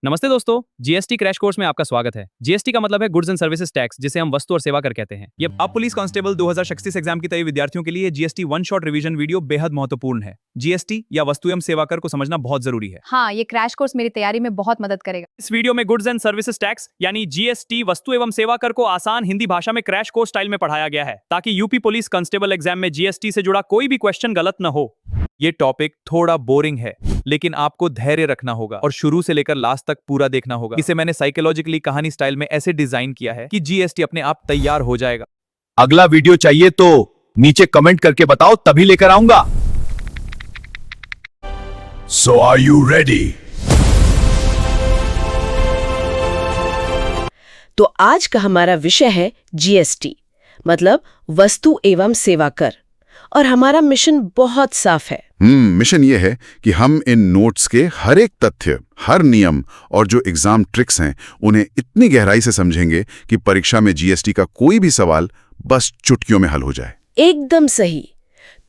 नमस्ते दोस्तों, GST crash course में आपका स्वागत है। जीएसटी का मतलब है गुड्स एंड सर्विसेज टैक्स, जिसे हम वस्तु और सेवा कर कहते हैं। ये अब पुलिस कांस्टेबल 2036 एग्जाम की तैयारी विद्यार्थियों के लिए GST one shot revision video बेहद महत्वपूर्ण है। जीएसटी या वस्तु एवं सेवा कर को समझना बहुत जरूरी है। हाँ, ये क्रैश कोर्स मेरी तैयारी में बहुत मदद करेगा। इस वीडियो में गुड्स एंड सर्विसेज टैक्स यानी जीएसटी वस्तु एवं सेवा कर को आसान हिंदी भाषा में क्रैश कोर्स स्टाइल में पढ़ाया गया है, ताकि यूपी पुलिस कांस्टेबल एग्जाम में जीएसटी से जुड़ा कोई भी क्वेश्चन गलत न हो। ये टॉपिक थोड़ा बोरिंग है, लेकिन आपको धैर्य रखना होगा और शुरू से लेकर लास्ट तक पूरा देखना होगा। इसे मैंने साइकोलॉजिकली कहानी स्टाइल में ऐसे डिजाइन किया है कि जीएसटी अपने आप तैयार हो जाएगा। अगला वीडियो चाहिए तो नीचे कमेंट करके बताओ, तभी लेकर आऊंगा। So are you ready? तो आज का हमारा विषय है जीएसटी, मतलब वस्तु एवं सेवा कर। और हमारा मिशन बहुत साफ है। मिशन ये है कि हम इन नोट्स के हर एक तथ्य, हर नियम और जो एग्जाम ट्रिक्स हैं उन्हें इतनी गहराई से समझेंगे कि परीक्षा में जीएसटी का कोई भी सवाल बस चुटकियों में हल हो जाए। एकदम सही।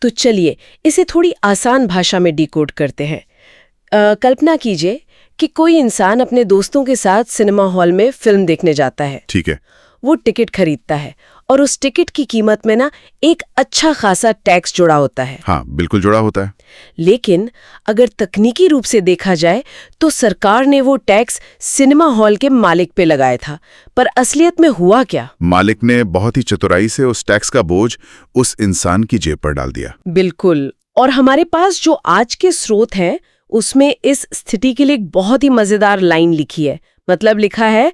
तो चलिए इसे थोड़ी आसान भाषा में डिकोड करते हैं। कल्पना कीजिए कि कोई इंसान अपने दोस्तों के साथ सिनेमा हॉल में फिल्म देखने जाता है। ठीक है। वो टिकट खरीदता है और उस टिकट की कीमत में ना एक अच्छा खासा टैक्स जुड़ा होता है। हाँ, बिल्कुल जुड़ा होता है। लेकिन अगर तकनीकी रूप से देखा जाए तो सरकार ने वो टैक्स सिनेमा हॉल के मालिक पे लगाया था, पर असलियत में हुआ क्या? मालिक ने बहुत ही चतुराई से उस टैक्स का बोझ उस इंसान की जेब पर डाल दिया। बिल्कुल। और हमारे पास जो आज के स्रोत हैं उसमें इस स्थिति के लिए एक बहुत ही मजेदार लाइन लिखी है। मतलब लिखा है,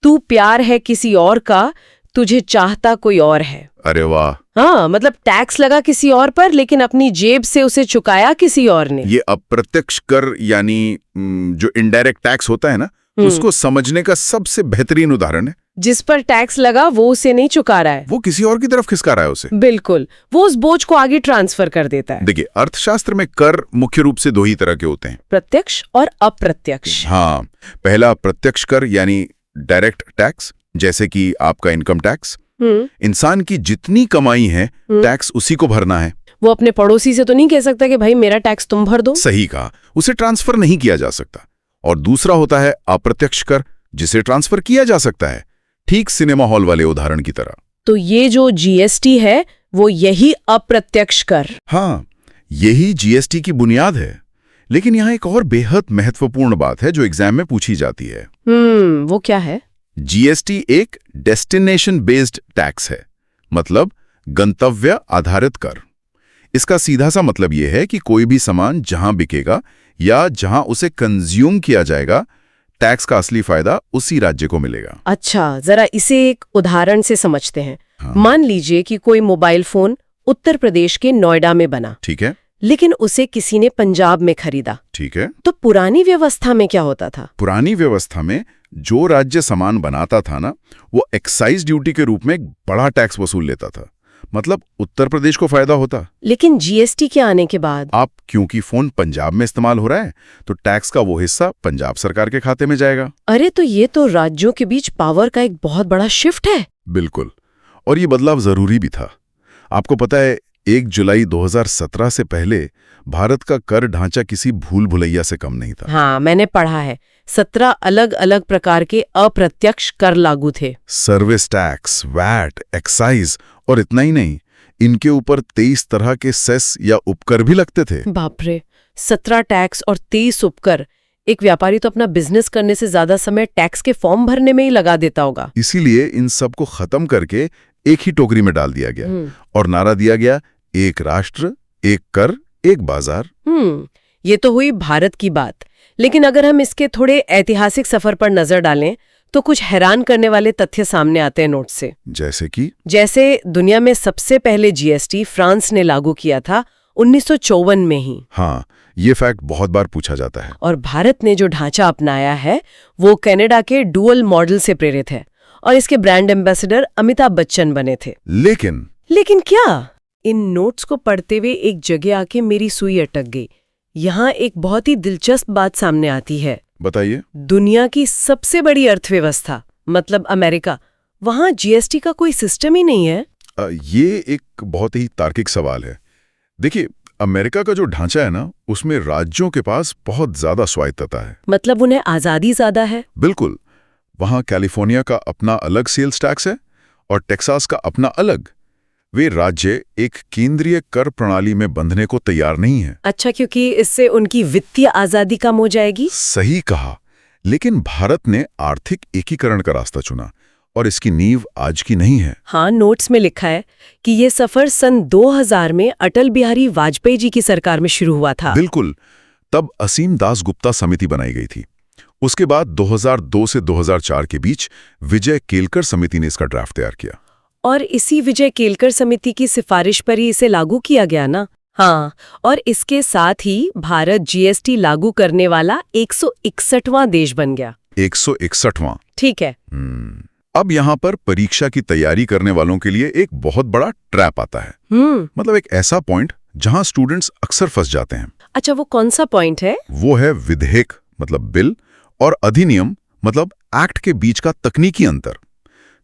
तू प्यार है किसी और का, तुझे चाहता कोई और है। अरे वाह। हाँ, मतलब टैक्स लगा किसी और पर, लेकिन अपनी जेब से उसे चुकाया किसी और ने। ये अप्रत्यक्ष कर यानी जो इनडायरेक्ट टैक्स होता है ना, उसको समझने का सबसे बेहतरीन उदाहरण है। जिस पर टैक्स लगा वो उसे नहीं चुका रहा है, वो किसी और की तरफ खिसका रहा है उसे। बिल्कुल, वो उस बोझ को आगे ट्रांसफर कर देता है। देखिए, अर्थशास्त्र में कर मुख्य रूप से दो ही तरह के होते हैं, प्रत्यक्ष और अप्रत्यक्ष। हाँ, पहला प्रत्यक्ष कर यानी डायरेक्ट टैक्स, जैसे कि आपका इनकम टैक्स। इंसान की जितनी कमाई है टैक्स उसी को भरना है। वो अपने पड़ोसी से तो नहीं कह सकता कि भाई मेरा टैक्स तुम भर दो। सही कहा, उसे ट्रांसफर नहीं किया जा सकता। और दूसरा होता है अप्रत्यक्ष कर, जिसे ट्रांसफर किया जा सकता है, ठीक सिनेमा हॉल वाले उदाहरण की तरह। तो ये जो जीएसटी है वो यही अप्रत्यक्ष कर। हाँ, यही जीएसटी की बुनियाद है। लेकिन यहाँ एक और बेहद महत्वपूर्ण बात है जो एग्जाम में पूछी जाती है। वो क्या है? जीएसटी एक डेस्टिनेशन बेस्ड टैक्स है, मतलब गंतव्य आधारित कर। इसका सीधा सा मतलब यह है कि कोई भी सामान जहां बिकेगा या जहां उसे कंज्यूम किया जाएगा, टैक्स का असली फायदा उसी राज्य को मिलेगा। अच्छा, जरा इसे एक उदाहरण से समझते हैं। हाँ। मान लीजिए कि कोई मोबाइल फोन उत्तर प्रदेश के नोएडा में बना, ठीक है, लेकिन उसे किसी ने पंजाब में खरीदा। ठीक है। तो पुरानी व्यवस्था में क्या होता था? पुरानी व्यवस्था में जो राज्य सामान बनाता था ना, वो एक्साइज ड्यूटी के रूप में एक बड़ा टैक्स वसूल लेता था। मतलब उत्तर प्रदेश को फायदा होता। लेकिन जीएसटी के आने के बाद क्योंकि फोन पंजाब में इस्तेमाल हो रहा है, तो टैक्स का वो हिस्सा पंजाब सरकार के खाते में जाएगा। अरे, तो ये तो राज्यों के बीच पावर का एक बहुत बड़ा शिफ्ट है। बिल्कुल, और ये बदलाव जरूरी भी था। आपको पता है, 1 जुलाई 2017 से पहले भारत का कर ढांचा किसी भूल भुलैया से कम नहीं था। हाँ, मैंने पढ़ा है। 17 अलग अलग प्रकार के अप्रत्यक्ष कर लागू थे। सर्विस टैक्स, वैट, एक्साइज, और इतना ही नहीं, इनके ऊपर 23 तरह के सेस या उपकर भी लगते थे। बाप रे, 17 टैक्स और 23 उपकर। एक व्यापारी तो अपना बिजनेस करने से ज्यादा समय टैक्स के फॉर्म भरने में ही लगा देता होगा। इसीलिए इन सब को खत्म करके एक ही टोकरी में डाल दिया गया और नारा दिया गया, एक राष्ट्र, एक कर, एक बाजार। ये तो हुई भारत की बात। लेकिन अगर हम इसके थोड़े ऐतिहासिक सफर पर नजर डालें तो कुछ हैरान करने वाले तथ्य सामने आते हैं नोट से। जैसे दुनिया में सबसे पहले जीएसटी फ्रांस ने लागू किया था 1954 में ही। हाँ, ये फैक्ट बहुत बार पूछा जाता है। और भारत ने जो ढांचा अपनाया है वो कनाडा के डुअल मॉडल से प्रेरित है, और इसके ब्रांड एम्बेसडर अमिताभ बच्चन बने थे। लेकिन क्या? इन नोट्स को पढ़ते हुए एक जगह आके मेरी सुई अटक गई। यहाँ एक बहुत ही दिलचस्प बात सामने आती है। बताइए। दुनिया की सबसे बड़ी अर्थव्यवस्था मतलब अमेरिका, वहाँ जीएसटी का कोई सिस्टम ही नहीं है। ये एक बहुत ही तार्किक सवाल है। देखिए, अमेरिका का जो ढांचा है ना, उसमें राज्यों के पास बहुत ज्यादा स्वायत्तता है। मतलब उन्हें आजादी ज्यादा है। बिल्कुल। वहां कैलिफोर्निया का अपना अलग सेल्स टैक्स है और टेक्सास का अपना अलग। वे राज्य एक केंद्रीय कर प्रणाली में बंधने को तैयार नहीं है। अच्छा, क्योंकि इससे उनकी वित्तीय आजादी कम हो जाएगी। सही कहा। लेकिन भारत ने आर्थिक एकीकरण का रास्ता चुना और इसकी नींव आज की नहीं है। हाँ, नोट्स में लिखा है कि ये सफर सन 2000 में अटल बिहारी वाजपेयी जी की सरकार में शुरू हुआ था। बिल्कुल। तब असीम दास गुप्ता समिति बनाई गई थी। उसके बाद 2002 से 2004 के बीच विजय केलकर समिति ने इसका ड्राफ्ट तैयार किया। और इसी विजय केलकर समिति की सिफारिश पर ही इसे लागू किया गया ना। हाँ, और इसके साथ ही भारत जीएसटी लागू करने वाला 161वां देश बन गया। 161वां। ठीक है। अब यहाँ पर परीक्षा की तैयारी करने वालों के लिए एक बहुत बड़ा ट्रैप आता है। मतलब एक ऐसा पॉइंट जहाँ स्टूडेंट्स अक्सर फंस जाते हैं। अच्छा, वो कौन सा पॉइंट है? वो है विधेयक मतलब बिल और अधिनियम मतलब एक्ट के बीच का तकनीकी अंतर।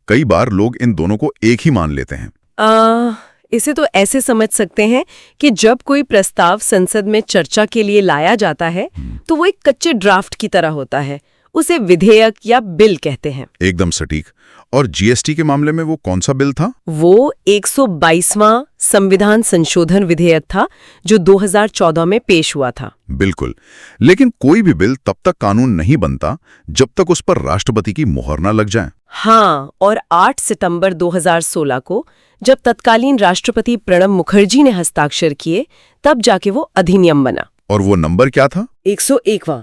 कई बार लोग इन दोनों को एक ही मान लेते हैं। इसे तो ऐसे समझ सकते हैं कि जब कोई प्रस्ताव संसद में चर्चा के लिए लाया जाता है तो वो एक कच्चे ड्राफ्ट की तरह होता है। उसे विधेयक या बिल कहते हैं। एकदम सटीक। और जीएसटी के मामले में वो कौन सा बिल था? वो 122वां संविधान संशोधन विधेयक था जो 2014 में पेश हुआ था। बिल्कुल। लेकिन कोई भी बिल तब तक कानून नहीं बनता जब तक उस पर राष्ट्रपति की मुहर न लग जाए। हाँ, और 8 सितंबर 2016 को जब तत्कालीन राष्ट्रपति प्रणब मुखर्जी ने हस्ताक्षर किए तब जाके वो अधिनियम बना। और वो नंबर क्या था? 101वां।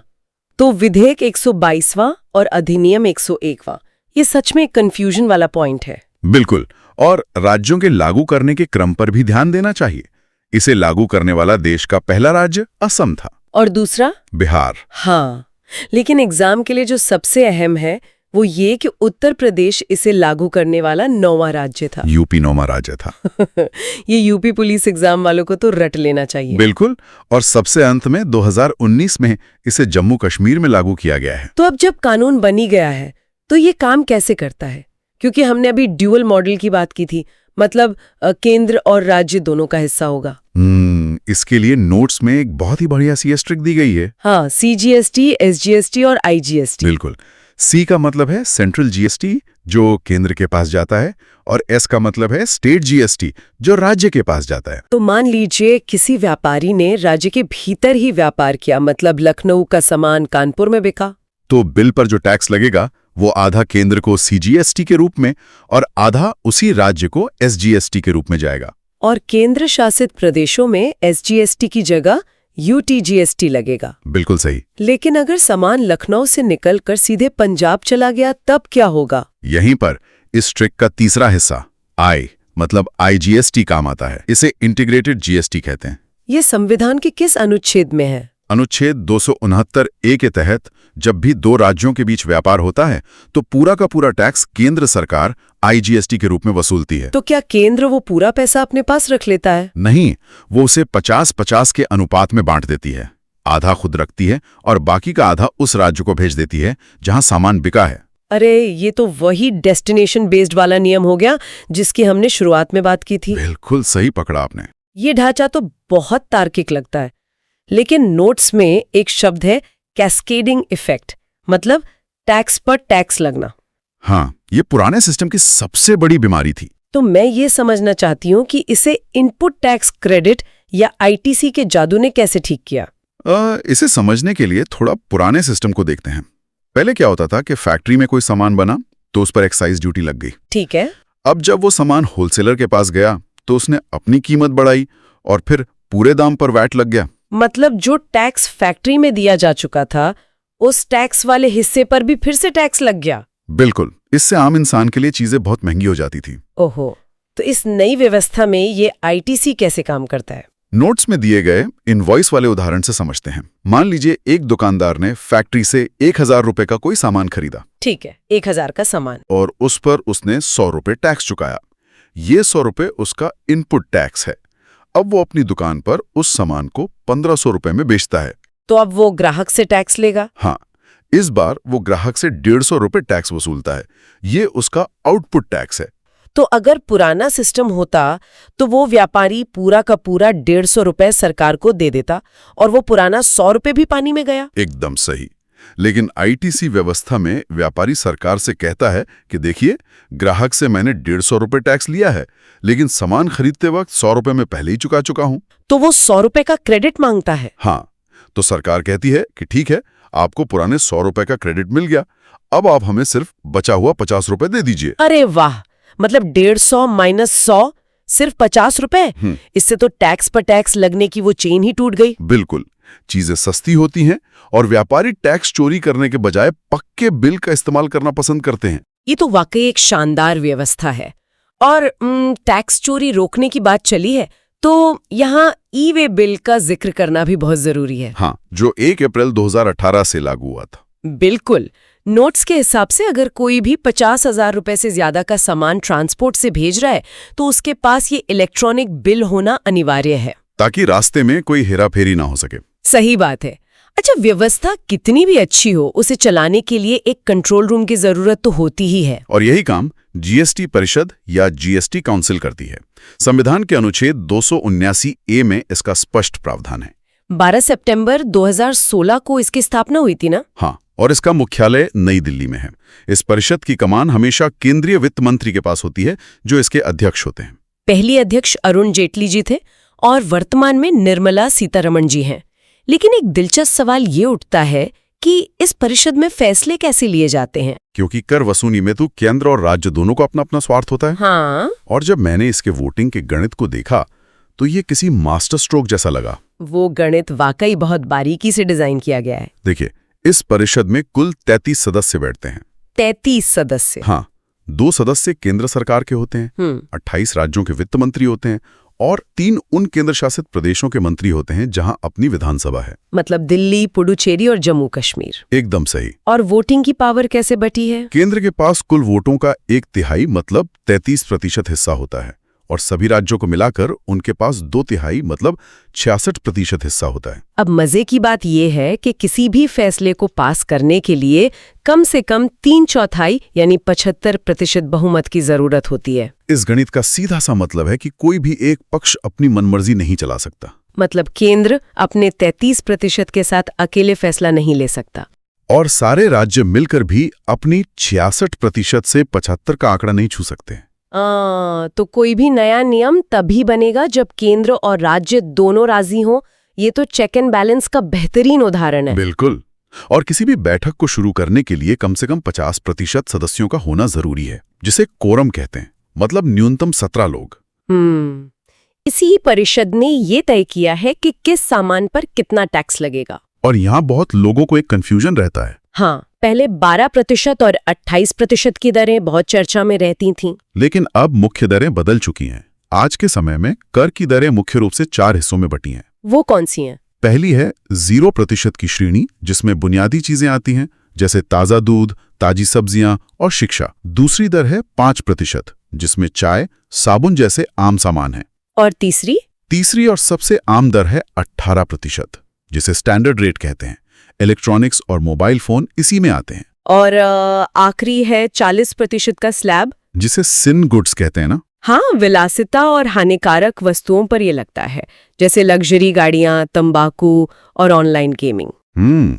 तो विधेयक 122वां और अधिनियम 101वां। ये सच में कंफ्यूजन वाला पॉइंट है। बिल्कुल। और राज्यों के लागू करने के क्रम पर भी ध्यान देना चाहिए। इसे लागू करने वाला देश का पहला राज्य असम था और दूसरा बिहार। हाँ, लेकिन एग्जाम के लिए जो सबसे अहम है वो ये कि उत्तर प्रदेश इसे लागू करने वाला 9वां राज्य था। यूपी 9वां राज्य था। ये यूपी पुलिस एग्जाम वालों को तो रट लेना चाहिए। बिल्कुल। और सबसे अंत में 2019 में इसे जम्मू कश्मीर में लागू किया गया है। तो अब जब कानून बनी गया है तो ये काम कैसे करता है? क्योंकि हमने अभी ड्यूअल मॉडल की बात की थी, मतलब केंद्र और राज्य दोनों का हिस्सा होगा। इसके लिए नोट्स में एक बहुत ही बढ़िया सी एस्ट्रिक दी गई है। हाँ, सीजीएसटी, एसजीएसटी और आईजीएसटी। बिल्कुल। सी का मतलब है सेंट्रल जीएसटी जो केंद्र के पास जाता है और एस का मतलब है स्टेट जीएसटी जो राज्य के पास जाता है। तो मान लीजिए किसी व्यापारी ने राज्य के भीतर ही व्यापार किया, मतलब लखनऊ का सामान कानपुर में बिका, तो बिल पर जो टैक्स लगेगा वो आधा केंद्र को सीजीएसटी के रूप में और आधा उसी राज्य को एसजीएसटी के रूप में जाएगा। और केंद्र शासित प्रदेशों में एसजीएसटी की जगह यूटीजीएसटी लगेगा। बिल्कुल सही। लेकिन अगर सामान लखनऊ से निकलकर सीधे पंजाब चला गया तब क्या होगा? यहीं पर इस ट्रिक का तीसरा हिस्सा आई मतलब आईजीएसटी काम आता है। इसे इंटीग्रेटेड जीएसटी कहते हैं। ये संविधान के किस अनुच्छेद में है? अनुच्छेद 269A के तहत जब भी दो राज्यों के बीच व्यापार होता है तो पूरा का पूरा टैक्स केंद्र सरकार आईजीएसटी के रूप में वसूलती है। तो क्या केंद्र वो पूरा पैसा अपने पास रख लेता है? नहीं, वो उसे 50-50 के अनुपात में बांट देती है। आधा खुद रखती है और बाकी का आधा उस राज्य को भेज देती है जहां सामान बिका है। अरे, ये तो वही डेस्टिनेशन बेस्ड वाला नियम हो गया जिसकी हमने शुरुआत में बात की थी। बिल्कुल सही पकड़ा आपने। ये ढांचा तो बहुत तार्किक लगता है, लेकिन नोट्स में एक शब्द है कैस्केडिंग इफेक्ट, मतलब टैक्स पर टैक्स लगना। हाँ, ये पुराने सिस्टम की सबसे बड़ी बीमारी थी। तो मैं ये समझना चाहती हूँ कि इसे इनपुट टैक्स क्रेडिट या आईटीसी के जादू ने कैसे ठीक किया? इसे समझने के लिए थोड़ा पुराने सिस्टम को देखते हैं। पहले क्या होता था कि फैक्ट्री में कोई सामान बना तो उस पर एक्साइज ड्यूटी लग गई। ठीक है। अब जब वो सामान होलसेलर के पास गया तो उसने अपनी कीमत बढ़ाई और फिर पूरे दाम पर वैट लग गया। मतलब जो टैक्स फैक्ट्री में दिया जा चुका था उस टैक्स वाले हिस्से पर भी फिर से टैक्स लग गया। बिल्कुल। इससे आम इंसान के लिए चीजें बहुत महंगी हो जाती थी। ओहो, तो इस नई व्यवस्था में ये आईटीसी कैसे काम करता है? नोट्स में दिए गए इनवॉइस वाले उदाहरण से समझते हैं। मान लीजिए एक दुकानदार ने फैक्ट्री से 1000 रुपए का कोई सामान खरीदा। ठीक है, 1000 का सामान। और उस पर उसने 100 रुपए टैक्स चुकाया। ये 100 रुपए उसका इनपुट टैक्स है। अब वो अपनी दुकान पर उस सामान को 1500 रुपए में बेचता है। तो अब वो ग्राहक से टैक्स लेगा? हाँ, इस बार वो ग्राहक से 150 रुपए टैक्स वसूलता है। ये उसका आउटपुट टैक्स है। तो अगर पुराना सिस्टम होता तो वो व्यापारी पूरा का पूरा 150 रुपए सरकार को दे देता और वो पुराना 100 रुपए भी पानी में गया। एकदम सही। लेकिन आईटीसी व्यवस्था में व्यापारी सरकार से कहता है कि देखिए, ग्राहक से मैंने 150 रुपए टैक्स लिया है, लेकिन सामान खरीदते वक्त 100 रुपए में पहले ही चुका चुका हूं। तो वो 100 रुपए का क्रेडिट मांगता है। हाँ, तो सरकार कहती है कि ठीक है, आपको पुराने 100 रुपए का क्रेडिट मिल गया, अब आप हमें सिर्फ बचा हुआ 50 रुपए दे दीजिए। अरे वाह, मतलब 150 माइनस 100 सिर्फ 50 रुपए। इससे तो टैक्स पर टैक्स लगने की वो चेन ही टूट गई। बिल्कुल, चीजें सस्ती होती हैं और व्यापारी टैक्स चोरी करने के बजाय पक्के बिल का इस्तेमाल करना पसंद करते हैं। ये तो वाकई एक शानदार व्यवस्था है। और टैक्स चोरी रोकने की बात चली है तो यहाँ ई-वे बिल का जिक्र करना भी बहुत जरूरी है। हाँ, जो 1 अप्रैल 2018 से लागू हुआ था। बिल्कुल। नोट्स के हिसाब से अगर कोई भी 50,000 रुपए से ज्यादा का सामान ट्रांसपोर्ट से भेज रहा है तो उसके पास ये इलेक्ट्रॉनिक बिल होना अनिवार्य है, ताकि रास्ते में कोई हेराफेरी ना हो सके। सही बात है। अच्छा, व्यवस्था कितनी भी अच्छी हो, उसे चलाने के लिए एक कंट्रोल रूम की जरूरत तो होती ही है। और यही काम जीएसटी परिषद या जीएसटी काउंसिल करती है। संविधान के अनुच्छेद 279A में इसका स्पष्ट प्रावधान है। 12 सितंबर 2016 को इसकी स्थापना हुई थी ना? हाँ, और इसका मुख्यालय नई दिल्ली में है। इस परिषद की कमान हमेशा केंद्रीय वित्त मंत्री के पास होती है, जो इसके अध्यक्ष होते हैं। पहली अध्यक्ष अरुण जेटली जी थे और वर्तमान में निर्मला सीतारमण जी हैं। लेकिन एक दिलचस्प सवाल ये उठता है कि इस परिषद में फैसले कैसे लिए जाते हैं? क्योंकि कर वसूली में तो केंद्र और राज्य दोनों का अपना अपना स्वार्थ होता है। हाँ। और जब मैंने इसके वोटिंग के गणित को देखा तो ये किसी मास्टर स्ट्रोक जैसा लगा। वो गणित वाकई बहुत बारीकी से डिजाइन किया गया है। देखिए, इस परिषद में कुल 33 सदस्य बैठते हैं। 33 सदस्य? हाँ, 2 सदस्य केंद्र सरकार के होते हैं, 28 राज्यों के वित्त मंत्री होते हैं और 3 उन केंद्र शासित प्रदेशों के मंत्री होते हैं जहां अपनी विधानसभा है। मतलब दिल्ली, पुडुचेरी और जम्मू कश्मीर। एकदम सही। और वोटिंग की पावर कैसे बटी है? केंद्र के पास कुल वोटों का 1/3 मतलब 33% हिस्सा होता है और सभी राज्यों को मिलाकर उनके पास 2/3 मतलब 66% हिस्सा होता है। अब मजे की बात यह है कि किसी भी फैसले को पास करने के लिए कम से कम 3/4 यानी 75% बहुमत की जरूरत होती है। इस गणित का सीधा सा मतलब है कि कोई भी एक पक्ष अपनी मनमर्जी नहीं चला सकता। मतलब केंद्र अपने 33% के साथ अकेले फैसला नहीं ले सकता। और सारे राज्य मिलकर भी अपनी 66% से 75 का आंकड़ा नहीं छू सकते। तो कोई भी नया नियम तभी बनेगा जब केंद्र और राज्य दोनों राजी हों। ये तो चेक एंड बैलेंस का बेहतरीन उदाहरण है। बिल्कुल। और किसी भी बैठक को शुरू करने के लिए कम से कम 50% सदस्यों का होना जरूरी है, जिसे कोरम कहते हैं, मतलब न्यूनतम 17 लोग। इसी परिषद ने ये तय किया है कि किस सामान पर कितना टैक्स लगेगा। और यहाँ बहुत लोगों को एक कंफ्यूजन रहता है। हाँ, पहले 12% और 28% की दरें बहुत चर्चा में रहती थीं। लेकिन अब मुख्य दरें बदल चुकी हैं। आज के समय में कर की दरें मुख्य रूप से 4 हिस्सों में बटी हैं। वो कौन सी हैं? पहली है 0% की श्रेणी, जिसमें बुनियादी चीजें आती हैं, जैसे ताजा दूध, ताजी सब्जियां और शिक्षा। दूसरी दर है 5%, जिसमें चाय, साबुन जैसे आम सामान हैं। और तीसरी और सबसे आम दर है 18%, जिसे स्टैंडर्ड रेट कहते हैं। इलेक्ट्रॉनिक्स और मोबाइल फोन इसी में आते हैं। और आखिरी है 40% का स्लैब, जिसे सिन गुड्स कहते हैं ना। हाँ, विलासिता और हानिकारक वस्तुओं पर यह लगता है, जैसे लग्जरी गाड़ियां, तंबाकू और ऑनलाइन गेमिंग।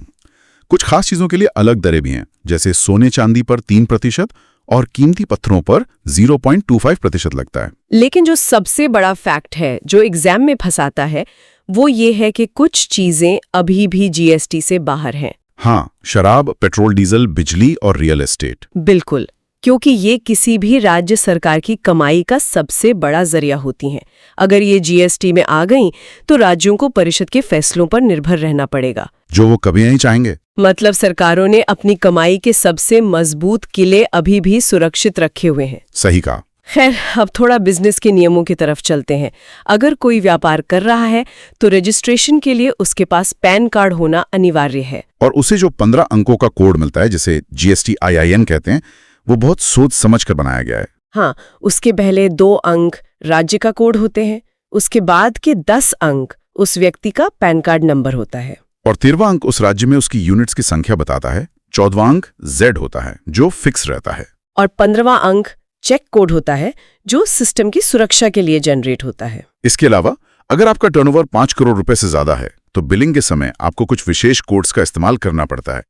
कुछ खास चीजों के लिए अलग दरें भी हैं, जैसे सोने चांदी पर 3% और कीमती पत्थरों पर 0.25% लगता है। लेकिन जो सबसे बड़ा फैक्ट है जो एग्जाम में फंसाता है, वो ये है कि कुछ चीजें अभी भी जीएसटी से बाहर हैं। हाँ, शराब, पेट्रोल, डीजल, बिजली और रियल एस्टेट। बिल्कुल, क्योंकि ये किसी भी राज्य सरकार की कमाई का सबसे बड़ा जरिया होती हैं। अगर ये जीएसटी में आ गई तो राज्यों को परिषद के फैसलों पर निर्भर रहना पड़ेगा, जो वो कभी नहीं चाहेंगे। मतलब सरकारों ने अपनी कमाई के सबसे मजबूत किले अभी भी सुरक्षित रखे हुए हैं। सही कहा। खैर, अब थोड़ा बिजनेस के नियमों की तरफ चलते हैं। अगर कोई व्यापार कर रहा है तो रजिस्ट्रेशन के लिए उसके पास पैन कार्ड होना अनिवार्य है। और उसे जो 15 अंकों का कोड मिलता है, जिसे GST IIN कहते हैं, वो बहुत सोच समझ कर बनाया गया है। हाँ, उसके पहले 2 अंक राज्य का कोड होते हैं, उसके बाद के 10 अंक उस व्यक्ति का पैन कार्ड नंबर होता है, और 13वां अंक उस राज्य में उसकी यूनिट्स की संख्या बताता है। 14वां अंक Z होता है, जो फिक्स रहता है, और 15वां अंक चेक कोड होता है जो सिस्टम की सुरक्षा के लिए जनरेट होता है। इसके अलावा अगर आपका टर्नओवर 5 करोड़ रुपए से ज्यादा है तो बिलिंग के समय आपको कुछ विशेष कोड्स का इस्तेमाल करना पड़ता है।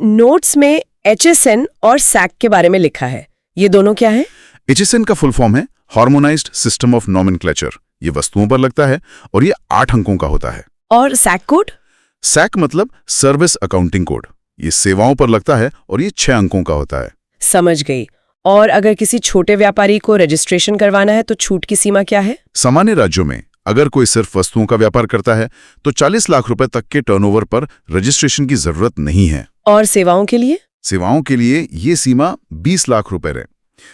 नोट्स में HSN और SAC के बारे में लिखा है, ये दोनों क्या है? HSN का फुल फॉर्म है हार्मोनाइज्ड सिस्टम ऑफ नॉमेनक्लेचर। ये वस्तुओं पर लगता है और ये 8 अंकों का होता है। और SAC कोड? SAC मतलब सर्विस अकाउंटिंग कोड। ये सेवाओं पर लगता है और ये 6 अंकों का होता है। समझ गई। और अगर किसी छोटे व्यापारी को रजिस्ट्रेशन करवाना है तो छूट की सीमा क्या है? सामान्य राज्यों में अगर कोई सिर्फ वस्तुओं का व्यापार करता है तो 40 लाख रुपए तक के टर्नओवर पर रजिस्ट्रेशन की जरूरत नहीं है। और सेवाओं के लिए? सेवाओं के लिए ये सीमा 20 लाख रुपए है।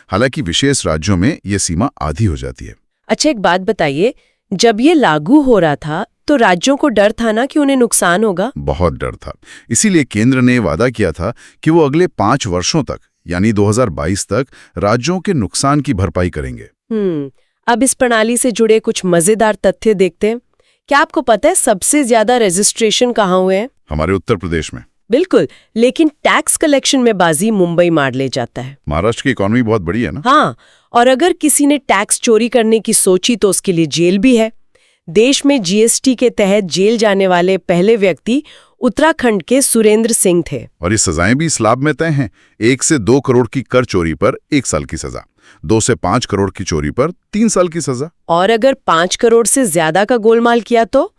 हालांकि विशेष राज्यों में ये सीमा आधी हो जाती है। अच्छा, एक बात बताइए, जब ये लागू हो रहा था तो राज्यों को डर था ना कि उन्हें नुकसान होगा? बहुत डर था। इसीलिए केंद्र ने वादा किया था कि वो अगले 5 वर्षों तक यानी 2022 तक राज्यों के नुकसान की भरपाई करेंगे। अब इस प्रणाली से जुड़े कुछ मजेदार तथ्य देखते हैं। क्या आपको पता है सबसे ज्यादा रजिस्ट्रेशन कहाँ हुए हैं? हमारे उत्तर प्रदेश में। बिल्कुल, लेकिन टैक्स कलेक्शन में बाजी मुंबई मार ले जाता है। महाराष्ट्र की इकोनॉमी बहुत बड़ी है ना। हाँ, और अगर किसी ने टैक्स चोरी करने की सोची तो उसके लिए जेल भी है। देश में GST के तहत जेल जाने वाले पहले व्यक्ति उत्तराखंड के सुरेंद्र सिंह थे। और ये सजाएं भी स्लैब में तय हैं। 1 से 2 करोड़ की कर चोरी पर 1 साल की सजा, 2 से 5 करोड़ की चोरी पर 3 साल की सजा। और अगर 5 करोड़ से ज्यादा का गोलमाल किया तो?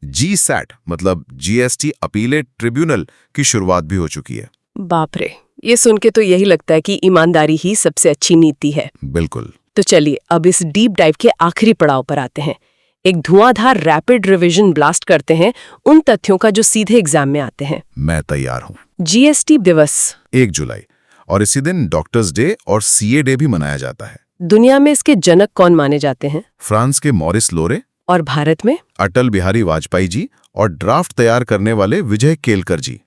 GSAT मतलब GST अपीलेट ट्रिब्यूनल की शुरुआत भी हो चुकी है। बाप रे, ये सुन के तो यही लगता है कि ईमानदारी ही सबसे अच्छी नीति है। बिल्कुल। तो चलिए अब इस डीप डाइव के आखिरी पड़ाव पर आते हैं। एक धुआंधार रैपिड रिवीजन ब्लास्ट करते हैं उन तथ्यों का जो सीधे एग्जाम में आते हैं। मैं तैयार हूँ। GST दिवस 1 जुलाई, और इसी दिन डॉक्टर्स डे और CA डे भी मनाया जाता है। दुनिया में इसके जनक कौन माने जाते हैं? फ्रांस के मॉरिस लोरे। और भारत में? अटल बिहारी वाजपेयी जी और ड्राफ्ट तैयार करने वाले विजय केलकर जी।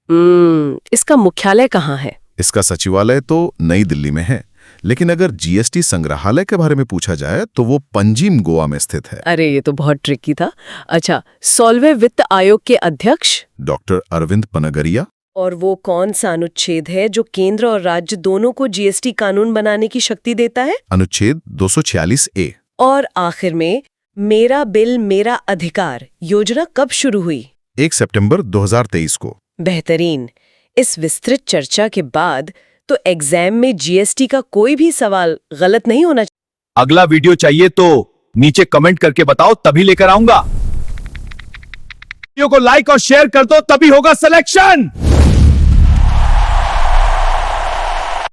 इसका मुख्यालय कहाँ है? इसका सचिवालय तो नई दिल्ली में है, लेकिन अगर GST संग्रहालय के बारे में पूछा जाए तो वो पंजीम गोवा में स्थित है। अरे ये तो बहुत ट्रिकी था। अच्छा, 16वें वित्त आयोग के अध्यक्ष? डॉक्टर अरविंद पनगरिया। और वो कौन सा अनुच्छेद है जो केंद्र और राज्य दोनों को GST कानून बनाने की शक्ति देता है? अनुच्छेद 246A। और आखिर में मेरा बिल मेरा अधिकार योजना कब शुरू हुई? 1 सितंबर 2023 को। बेहतरीन। इस विस्तृत चर्चा के बाद तो एग्जाम में GST का कोई भी सवाल गलत नहीं होना चाहिए। अगला वीडियो चाहिए तो नीचे कमेंट करके बताओ, तभी लेकर आऊंगा। वीडियो को लाइक और शेयर कर दो, तभी होगा सिलेक्शन।